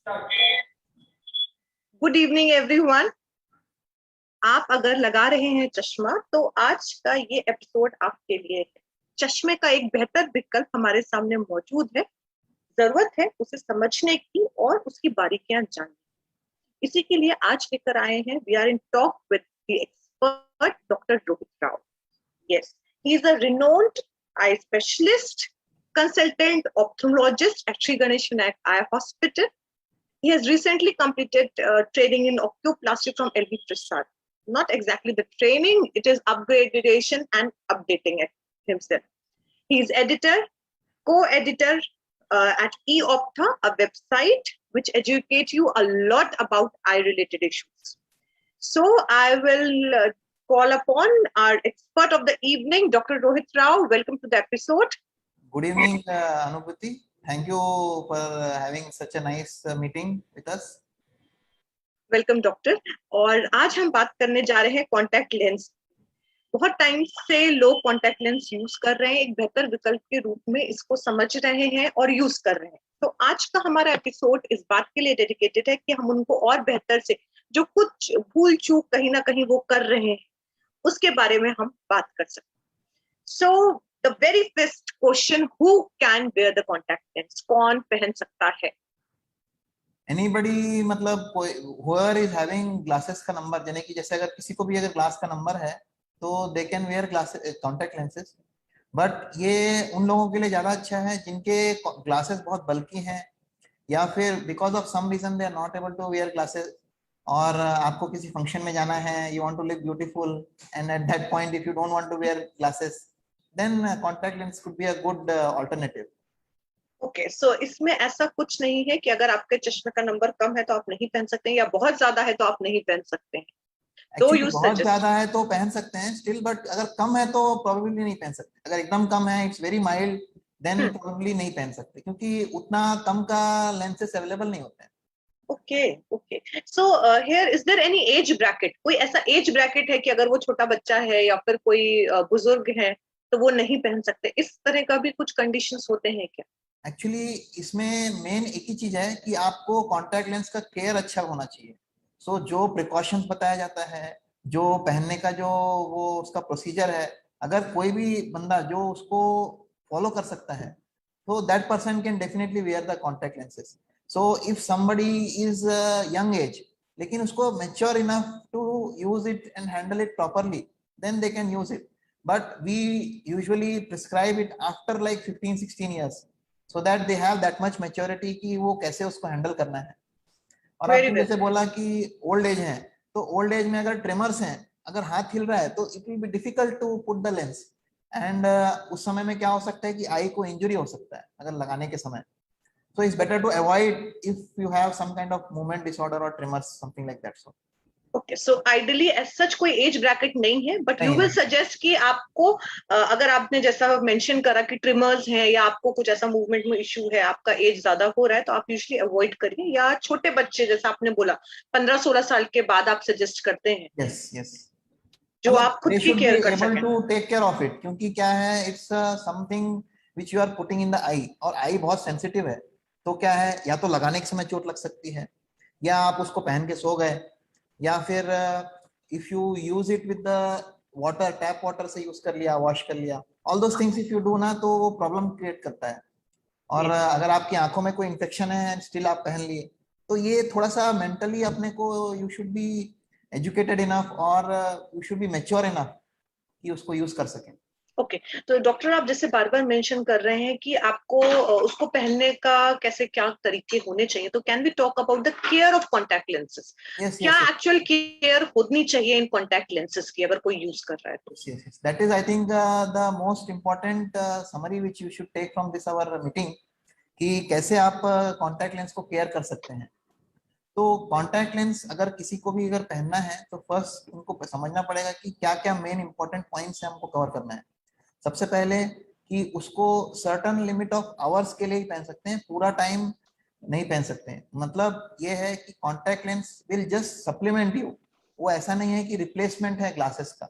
Good evening everyone. आप अगर लगा रहे हैं चश्मा तो आज का ये एपिसोड आपके लिए है। चश्मे का एक बेहतर विकल्प हमारे सामने मौजूद है। जरूरत है उसे समझने की और उसकी बारीकियां जानने। इसी के लिए आज लेकर आए हैं we are in talk with the expert doctor Rohit Rao. Yes, he is a renowned eye specialist, consultant ophthalmologist at Sri Ganesh Vinayak Eye Hospital. He has recently completed training in oculoplasty from LV Prasad. Not exactly the training, it is upgradation and updating it himself. He is editor, co-editor at eOptha, a website which educates you a lot about eye-related issues. So I will call upon our expert of the evening, Dr. Rohit Rao. Welcome to the episode. Good evening, Anubhuti. Thank you for having such a nice meeting with us. Welcome doctor. और आज हम बात करने जा रहे हैं contact lens. बहुत time से लोग कॉन्टैक्ट लेंस यूज कर रहे हैं, एक बेहतर विकल्प के रूप में इसको समझ रहे हैं और यूज कर रहे हैं। तो आज का हमारा एपिसोड इस बात के लिए डेडिकेटेड है कि हम उनको और बेहतर से, जो कुछ भूल चूक कहीं ना कहीं वो कर रहे हैं, उसके बारे में हम बात कर सकते हैं। So the very first question, who can wear the contact lens? कौन पहन सकता है? Anybody, मतलब whoever is having glasses का नंबर, यानी कि जैसे अगर किसी को भी अगर ग्लास का नंबर है तो they can wear glasses, contact lenses. But ये उन लोगों के लिए ज्यादा अच्छा है जिनके ग्लासेस बहुत बल्कि हैं या फिर because of some reason they are not able to wear glasses, और आपको किसी फंक्शन में जाना है, you want to look beautiful and at that point if you don't want to wear glasses then contact lens could be a good alternative. Okay, so इसमें ऐसा कुछ नहीं है कि अगर आपके चश्मे का नंबर कम है तो आप नहीं पहन सकते हैं, या बहुत ज्यादा है तो आप नहीं पहन सकते हैं। तो एक्चुअली यू बहुत सजेस्ट ज्यादा है तो पहन सकते हैं स्टिल, बट अगर कम है तो प्रोबेबली नहीं पहन सकते। अगर एकदम कम है, it's very mild, then probably नहीं पहन सकते क्योंकि उतना कम का लेंसेस अवेलेबल नहीं होते हैं। Okay okay, so here is there any age bracket? कोई ऐसा एज ब्रैकेट है कि अगर वो छोटा बच्चा है या फिर कोई बुजुर्ग है तो वो नहीं पहन सकते? इस तरह का भी कुछ कंडीशंस होते हैं क्या? एक्चुअली इसमें मेन एक ही चीज है कि आपको कॉन्टैक्ट लेंस का केयर अच्छा होना चाहिए। सो जो प्रिकॉशंस बताया जाता है, जो पहनने का जो वो उसका प्रोसीजर है, अगर कोई भी बंदा जो उसको फॉलो कर सकता है तो that person can definitely wear the contact lenses. So if somebody is young age लेकिन उसको mature enough to use it and handle it properly, then they can use it, but we usually prescribe it after like 15-16 years so that they have that much maturity कि वो कैसे उसको handle करना है। और आपने जैसे बोला कि ओल्ड एज है, तो ओल्ड एज में अगर ट्रेमर्स हैं, अगर हाथ हिल रहा है तो it will be difficult to put the lens, and उस समय में क्या हो सकता है कि आई को इंजरी हो सकता है अगर लगाने के समय। so it's better to avoid if you have some kind of movement disorder or tremors, something like that. So okay, so ideally age such कोई एज ब्रैकेट नहीं है, बट यू विल सजेस्ट कि आपको अगर आपने जैसा मेंशन करा कि ट्रिमर्स हैं या आपको कुछ ऐसा मूवमेंट में इशू है, आपका एज ज्यादा हो रहा है, तो आप यूजुअली अवॉइड करिए। या छोटे बच्चे जैसा आपने बोला 15-16 साल के बाद आप सजेस्ट करते हैं? यस यस, जो आप खुद की केयर कर सकें, to take care of it, क्योंकि क्या है, it's something which you are putting in the eye, और आई बहुत सेंसिटिव है। तो क्या है, या तो लगाने के समय चोट लग सकती है, या आप उसको पहन के सो गए, या फिर if you use it with the water, tap water से यूज कर लिया, वॉश कर लिया, all those things if you do ना, तो वो प्रॉब्लम क्रिएट करता है। और अगर आपकी आंखों में कोई इन्फेक्शन है स्टिल आप पहन लिए, तो ये थोड़ा सा मेंटली अपने को, you should be educated enough और you should be mature enough कि उसको यूज कर सकें। ओके, तो डॉक्टर आप जैसे बार बार मेंशन कर रहे हैं कि आपको उसको पहनने का कैसे क्या तरीके होने चाहिए, तो can we talk about the care of contact lenses? क्या एक्चुअल केयर होनी चाहिए इन कॉन्टैक्ट लेंसेज की अगर कोई यूज कर रहा है तो? yes, that is I think the most important summary which you should take from this our meeting, कि कैसे आप कॉन्टैक्ट लेंस को केयर कर सकते हैं। तो कॉन्टैक्ट लेंस अगर किसी को भी अगर पहनना है तो फर्स्ट उनको समझना पड़ेगा कि क्या क्या मेन इंपॉर्टेंट पॉइंट्स है हमको कवर करना है। सबसे पहले कि उसको सर्टन लिमिट ऑफ आवर्स के लिए ही पहन सकते हैं, पूरा टाइम नहीं पहन सकते हैं। मतलब ये है कि contact lens will just supplement you, वो ऐसा नहीं है कि रिप्लेसमेंट है ग्लासेस का।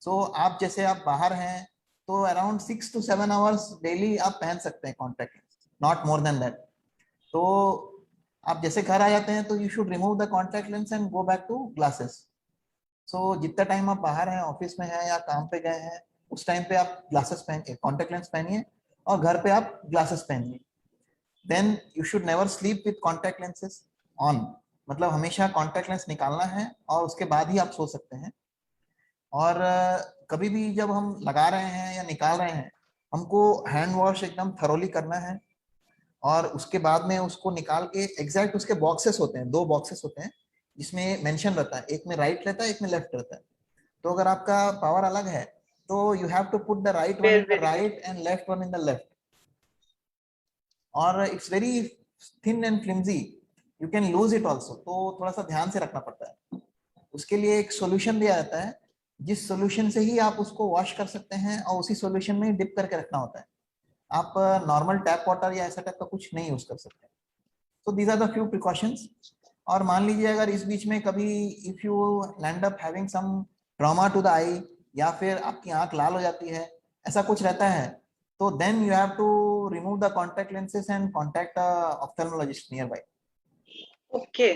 सो आप जैसे आप बाहर हैं तो अराउंड 6 to 7 आवर्स डेली आप पहन सकते हैं contact lens, not more than that. तो आप जैसे घर आ जाते हैं तो you should remove the contact lens and go back to glasses. So जितना टाइम आप बाहर हैं, ऑफिस में हैं या काम पे गए हैं, उस टाइम पे आप ग्लासेस पहनिए, कॉन्टैक्ट लेंस पहनिए, और घर पे आप ग्लासेस पहनिए। Then you should never sleep with contact lenses on, मतलब हमेशा कॉन्टैक्ट लेंस निकालना है और उसके बाद ही आप सो सकते हैं। और कभी भी जब हम लगा रहे हैं या निकाल रहे हैं, हमको हैंड वॉश एकदम थरोली करना है, और उसके बाद में उसको निकाल के एग्जैक्ट उसके बॉक्सेस होते हैं, 2 बॉक्सेस होते हैं जिसमें मेंशन रहता है, एक में राइट रहता है, एक में लेफ्ट रहता है। तो अगर आपका पावर अलग है तो you have to put the right one in the very good. Right and left one in the left, और it's very thin and flimsy, you can lose it also, तो थोड़ा सा ध्यान से रखना पड़ता है। उसके लिए एक सॉल्यूशन दिया जाता है, जिस सॉल्यूशन से ही आप उसको वॉश कर सकते हैं, और उसी सॉल्यूशन में डिप करके रखना होता है। आप नॉर्मल टैप वाटर या ऐसा टाइप का कुछ नहीं यूज कर सकते। तो these are the few precautions. और मान लीजिए अगर इस बीच में कभी if you land up having some trauma to the eye, या फिर आपकी आंख लाल हो जाती है, ऐसा कुछ रहता है, तो then you have to remove the contact lenses and contact ophthalmologist nearby. Okay,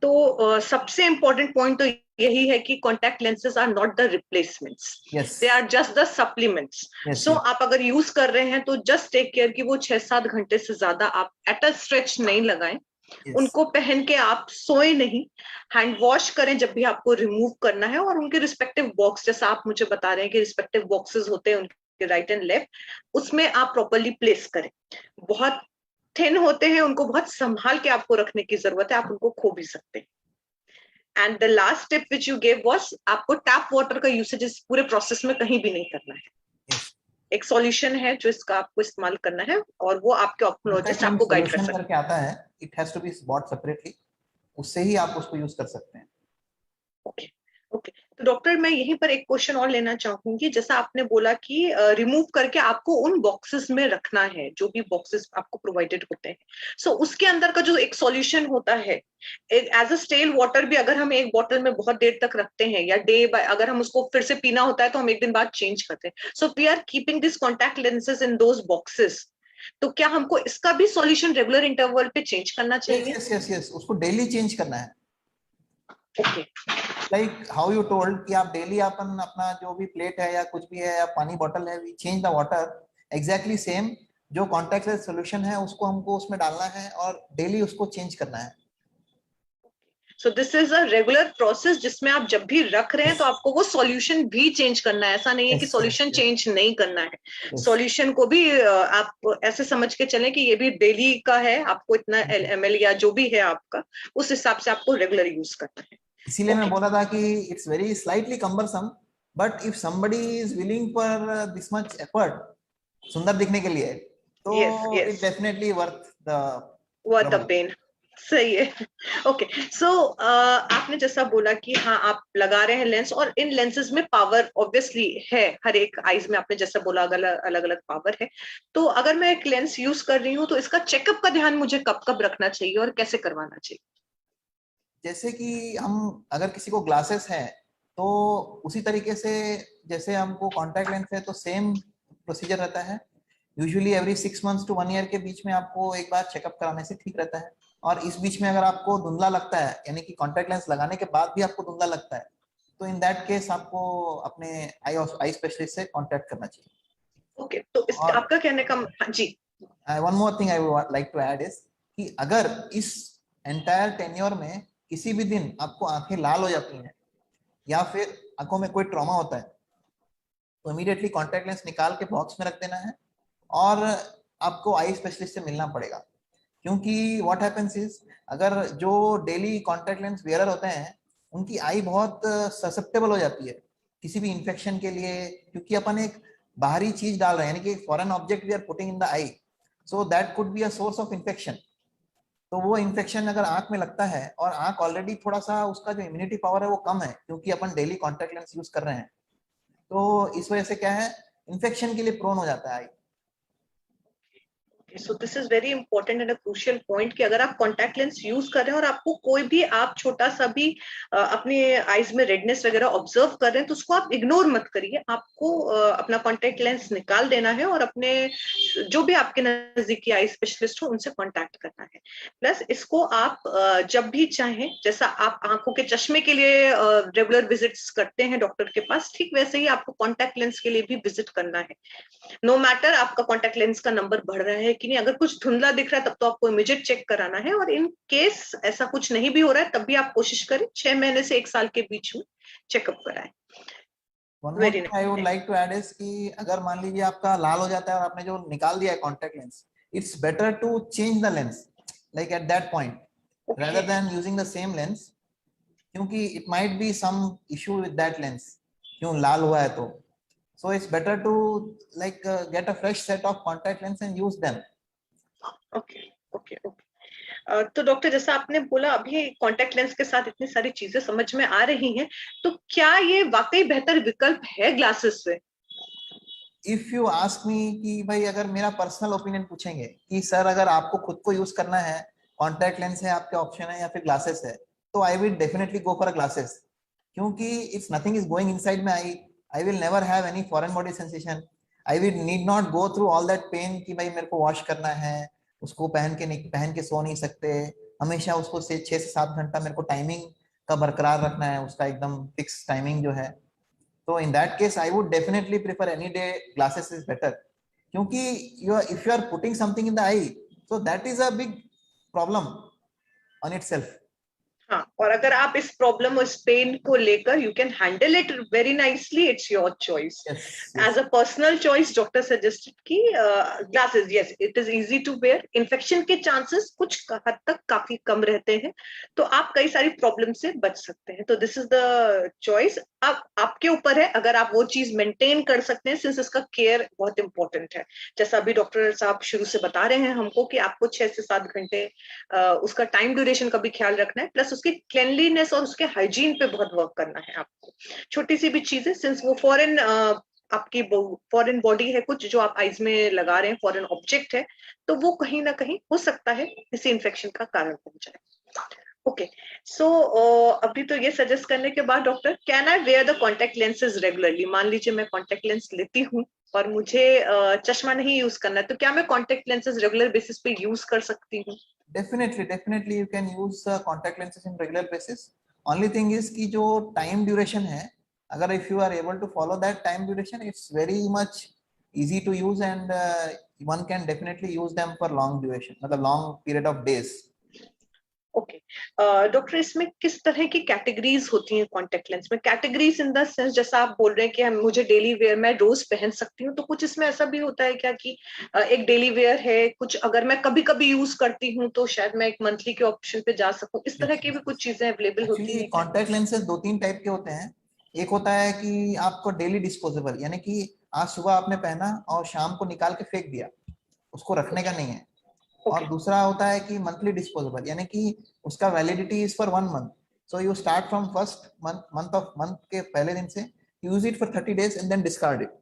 तो सबसे इम्पोर्टेंट पॉइंट तो यही है कि contact lenses are not the replacements, yes they are just the supplements. Yes so yes आप अगर use कर रहे हैं तो जस्ट टेक केयर कि वो 6-7 घंटे से ज्यादा आप एट अ स्ट्रेच नहीं लगाएं, यस उनको पहन के आप सोए नहीं। हैंड वॉश करें जब भी आपको रिमूव करना है, और उनके रिस्पेक्टिव बॉक्स, जैसा आप मुझे बता रहे हैं कि रिस्पेक्टिव बॉक्सेस होते हैं उनके राइट एंड लेफ्ट, उसमें आप प्रॉपरली प्लेस करें। बहुत थिन होते हैं, उनको बहुत संभाल के आपको रखने की जरूरत है, आप उनको खो भी सकते हैं। And the last tip which you gave was, आपको टैप वाटर का यूसेज इस पूरे प्रोसेस में कहीं भी नहीं करना है। यस। एक सॉल्यूशन है जो इसका आपको इस्तेमाल करना है, और वो आपके कॉन्टैक्ट ऑप्थेल्मोलॉजिस्ट लेंस आपको गाइड कर सॉल्यूशन सकते करके आता है, it has to be bought separately, उससे ही आप उसको यूज कर सकते हैं। हैं। ओके ओके, तो डॉक्टर मैं यहीं पर एक क्वेश्चन और लेना चाहूंगी। जैसा आपने बोला कि रिमूव करके आपको उन बॉक्सेस में रखना है जो भी बॉक्सेस आपको प्रोवाइडेड होते हैं। सो उसके अंदर का जो एक सॉल्यूशन होता है, एज अ स्टेल वाटर भी अगर हम एक बॉटल में बहुत देर तक रखते हैं, या डे बाय अगर हम उसको फिर से पीना होता है तो हम एक दिन बाद चेंज करते हैं, so we are keeping this contact lenses in those boxes, तो क्या हमको इसका भी सॉल्यूशन रेगुलर इंटरवल पे चेंज करना यस चाहिए? यस यस यस, उसको डेली चेंज करना है। Okay. Like how you told कि आप डेली अपन अपना जो भी प्लेट है या कुछ भी है या पानी बॉटल है, we change the water, exactly same जो कॉन्टैक्ट लेंस सॉल्यूशन है उसको हमको उसमें डालना है और डेली उसको चेंज करना है। सो this is a regular process जिसमें आप जब भी रख रहे हैं तो आपको वो सॉल्यूशन भी चेंज करना है, ऐसा नहीं है कि yes yes solution yes change नहीं करना है। यस। सॉल्यूशन को भी आप ऐसे समझ के चलें कि ये भी डेली का है, आपको इतना ml या जो भी है आपका, उस हिसाब से आपको रेगुलर यूज करना है। इसीलिए मैं ओके। बोला था कि it's very slightly cumbersome, but if somebody is willing for this much effort सुंदर दिखने के लिए, तो yes it yes, definitely worth the worth the trouble. Pain. सही है। ओके, सो आपने जैसा बोला कि हाँ आप लगा रहे हैं लेंस, और इन लेंसेज में पावर ऑब्वियसली है, हर एक आईज में आपने जैसा बोला अलग अलग पावर है। तो अगर मैं एक लेंस यूज कर रही हूँ तो इसका चेकअप का ध्यान मुझे कब कब रखना चाहिए और कैसे करवाना चाहिए? जैसे कि हम अगर किसी को ग्लासेस है तो उसी तरीके से, जैसे हमको कॉन्टैक्ट लेंस है तो सेम प्रोसीजर रहता है। Usually every 6 months to 1 year के बीच में आपको एक बार चेकअप कराने से ठीक रहता है। और इस बीच में अगर आपको धुंधला लगता है, यानी कि कॉन्टैक्ट लेंस लगाने के बाद भी आपको धुंधला लगता है, तो इन दैट केस आपको अपने आई स्पेशलिस्ट से कांटेक्ट करना चाहिए। ओके, तो इस और आपका कहने का, हाँ जी। One more thing I would like to add is कि अगर इस एंटायर टेन्योर में किसी भी दिन आपको आंखें लाल हो जाती हैं या फिर आंखों में कोई ट्रॉमा होता है, तो इमीडिएटली कॉन्टैक्ट लेंस निकाल के बॉक्स में रख देना है, और आपको आई स्पेशलिस्ट से मिलना पड़ेगा। क्योंकि व्हाट हैपेंस इज, अगर जो डेली कॉन्टैक्ट लेंस वेयरर होते हैं उनकी आई बहुत ससेप्टेबल हो जाती है किसी भी इंफेक्शन के लिए, क्योंकि अपन एक बाहरी चीज डाल रहे हैं, यानी कि एक foreign object we are putting in the eye, so that could be a source of infection. तो वो इन्फेक्शन अगर आंख में लगता है, और आंख ऑलरेडी थोड़ा सा उसका जो इम्यूनिटी पावर है वो कम है क्योंकि अपन डेली कॉन्टैक्ट लेंस यूज कर रहे हैं, तो इस वजह से क्या है, इन्फेक्शन के लिए प्रोन हो जाता है eye. So this is very important and a crucial point कि अगर आप कॉन्टैक्ट लेंस यूज कर रहे हैं और आपको कोई भी आप छोटा सा भी अपने आईज में रेडनेस वगैरह ऑब्जर्व कर रहे हैं तो उसको आप इग्नोर मत करिए, आपको अपना कॉन्टैक्ट लेंस निकाल देना है और अपने जो भी आपके नजदीकी आई स्पेशलिस्ट हो उनसे कॉन्टैक्ट करना है। प्लस इसको आप जब भी चाहें, जैसा आप आंखों के चश्मे के लिए रेगुलर विजिट्स करते हैं डॉक्टर के पास, ठीक वैसे ही आपको कॉन्टैक्ट लेंस के लिए भी विजिट करना है। नो मैटर आपका कॉन्टैक्ट लेंस का नंबर बढ़ रहा है कि नहीं, अगर कुछ धुंधला दिख रहा है तब तो आपको इमीडिएट चेक कराना है, और इन केस ऐसा कुछ नहीं भी हो रहा है तब भी आप कोशिश करें 6 महीने से 1 साल के बीच में चेकअप कराएं। One more very thing I would nice. Like to add is कि अगर मान लीजिए आपका लाल हो जाता है और आपने जो निकाल दिया है contact lens, it's better to change the lens like at that point okay. rather than using the same lens, क्योंकि it might be some issue with that lens, क्यों लाल हुआ है तो, so it's better to like get a fresh set of contact lens and use them. Okay okay okay. तो doctor जैसा आपने बोला अभी कॉन्टैक्ट लेंस के साथ इतनी सारी चीजें समझ में आ रही हैं, तो क्या ये वाकई बेहतर विकल्प है ग्लासेस से? इफ यू आस्क मी कि भाई अगर मेरा पर्सनल ओपिनियन पूछेंगे कि सर अगर आपको खुद को यूज करना है, कॉन्टैक्ट लेंस है आपके ऑप्शन है या फिर ग्लासेस है, तो I will definitely go for a glasses, क्योंकि if nothing is going inside my eye, I will never have any foreign body sensation, I will need not go through all that pain कि भाई मेरे को wash करना है, उसको पहन के सो नहीं सकते, हमेशा उसको से 6 से 7 घंटा मेरे को टाइमिंग का बरकरार रखना है, उसका एकदम फिक्स टाइमिंग जो है। तो in that case I would definitely prefer any day glasses is better, क्योंकि if you are putting something in the eye, so that is a big problem on itself. हाँ, और अगर आप इस प्रॉब्लम और इस पेन को लेकर you can handle it very nicely, it's your choice. Yes, as yes. A personal choice doctor suggested कि glasses, yes it is easy to wear, infection के चांसेस कुछ हद तक काफी कम रहते हैं, तो आप कई सारी प्रॉब्लम से बच सकते हैं। तो दिस इज द चॉइस, अब आपके ऊपर है अगर आप वो चीज मेंटेन कर सकते हैं, सिंस इसका केयर बहुत इंपॉर्टेंट है। जैसा अभी डॉक्टर साहब शुरू से बता रहे हैं हमको कि आपको 6 से 7 घंटे उसका टाइम ड्यूरेशन का भी ख्याल रखना है, प्लस उसकी क्लेनलीनेस और उसके हाइजीन पे बहुत वर्क करना है आपको। छोटी सी भी चीजें, सिंस वो फॉरेन आपकी फॉरेन बॉडी है कुछ जो आप आईज में लगा रहे हैं, फॉरेन ऑब्जेक्ट है, तो वो कहीं ना कहीं हो सकता है किसी इन्फेक्शन का कारण बन जाए। ओके, सो अभी तो ये सजेस्ट करने के बाद doctor, can I wear the contact lenses regularly? मान लीजिए मैं कॉन्टेक्ट लेंस लेती हूँ और मुझे चश्मा नहीं यूज करना है, तो क्या मैं कॉन्टेक्ट लेंसेज रेगुलर बेसिस पे यूज कर सकती हूँ? Definitely you can use contact lenses in regular basis. Only thing is कि जो time duration है, अगर if you are able to follow that time duration, it's very much easy to use and one can definitely use them for long duration, मतलब long period of days. Okay doctor, इसमें किस तरह की categories होती हैं contact lens में? Categories in the sense, जैसा आप बोल रहे हैं कि हम मुझे डेली वेयर मैं रोज पहन सकती हूँ, तो कुछ इसमें ऐसा भी होता है क्या कि एक डेली वेयर है, कुछ अगर मैं कभी कभी यूज करती हूँ तो शायद मैं एक मंथली के ऑप्शन पे जा सकूँ, इस तरह Yes, की yes, भी yes. कुछ चीजें अवेलेबल होती एक्चुअली हैं क्या? कॉन्टैक्ट लेंसेज 2-3 टाइप के होते हैं। एक होता है कि आपको डेली डिस्पोजेबल, यानी कि आज सुबह आपने पहना और शाम को निकाल के फेंक दिया, उसको रखने का ओके नहीं है। और ओके दूसरा होता है कि मंथली डिस्पोजेबल, यानी कि उसका validity is for 1 month, so you start from first month के पहले दिन से use it for 30 days and then discard it.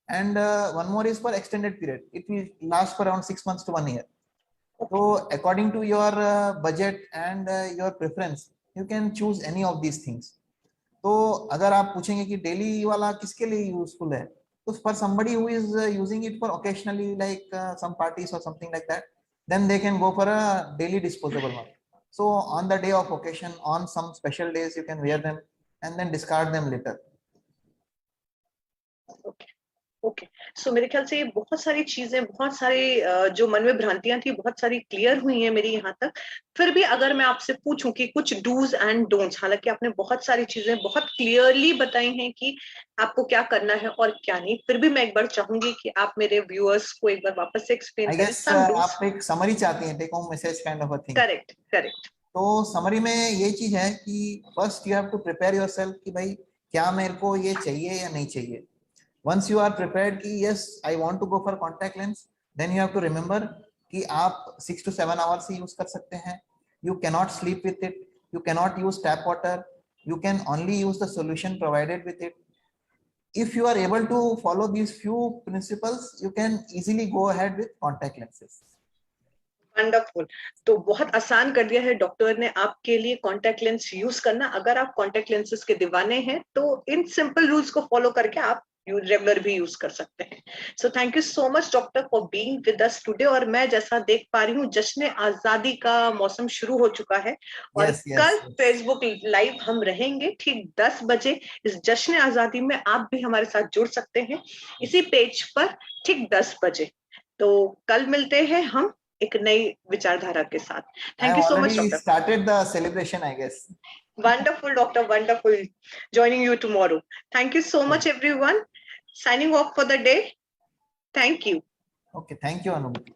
And one more is for extended period, it will last for around 6 months to 1 year. So okay according to your budget and your preference, you can choose any of these things. तो अगर आप पूछेंगे कि daily वाला किसके लिए useful है, तो for somebody who is using it for occasionally like some parties or something like that, then they can go for a daily disposable one. So on the day of occasion, on some special days, you can wear them and then discard them later. Okay okay. So मेरे ख्याल से ये बहुत सारी चीजें, बहुत सारी जो मन में भ्रांतियां थी बहुत सारी क्लियर हुई हैं मेरी यहाँ तक। फिर भी अगर मैं आपसे पूछूं कि कुछ डूज एंड डोंट्स, हालांकि आपने बहुत सारी चीजें बहुत क्लियरली बताई हैं कि आपको क्या करना है और क्या नहीं, फिर भी मैं एक बार चाहूंगी कि आप मेरे व्यूअर्स को एक बार वापस से एक्सप्लेन I करें guess सम डूज। आप एक समरी चाहती हैं, take home message kind of a thing. Correct correct. तो समरी में ये चीज है कि first you have to prepare yourself कि भाई क्या मेरे को ये चाहिए या नहीं चाहिए। once you are prepared कि yes I want to go for contact lens, then you have to remember कि आप 6 to 7 hours ही यूज कर सकते हैं। you cannot sleep with it, you cannot use tap water, you can only use the solution provided with it, if you are able to follow these few principles, you can easily go ahead with contact lenses. Wonderful. तो बहुत आसान कर दिया है doctor ने आपके लिए contact lens use करना। अगर आप कॉन्टेक्ट लेंसेज के दीवाने हैं तो इन सिंपल रूल्स को फॉलो करके आप रेगुलर भी यूज कर सकते हैं। So thank you so much doctor for being with us today. और मैं जैसा देख पा रही हूँ जश्न आजादी का मौसम शुरू हो चुका है और Yes, yes, कल yes. फेसबुक लाइव हम रहेंगे ठीक 10 बजे। इस जश्न आजादी में आप भी हमारे साथ जुड़ सकते हैं इसी पेज पर ठीक 10 बजे। तो कल मिलते हैं हम एक नई विचारधारा के साथ। I thank have you so much already doctor. started the celebration, I guess. Wonderful, Doctor. Wonderful. Joining you tomorrow. Thank you so much, everyone. Signing off for the day. Thank you. Okay, thank you, Anubhuti.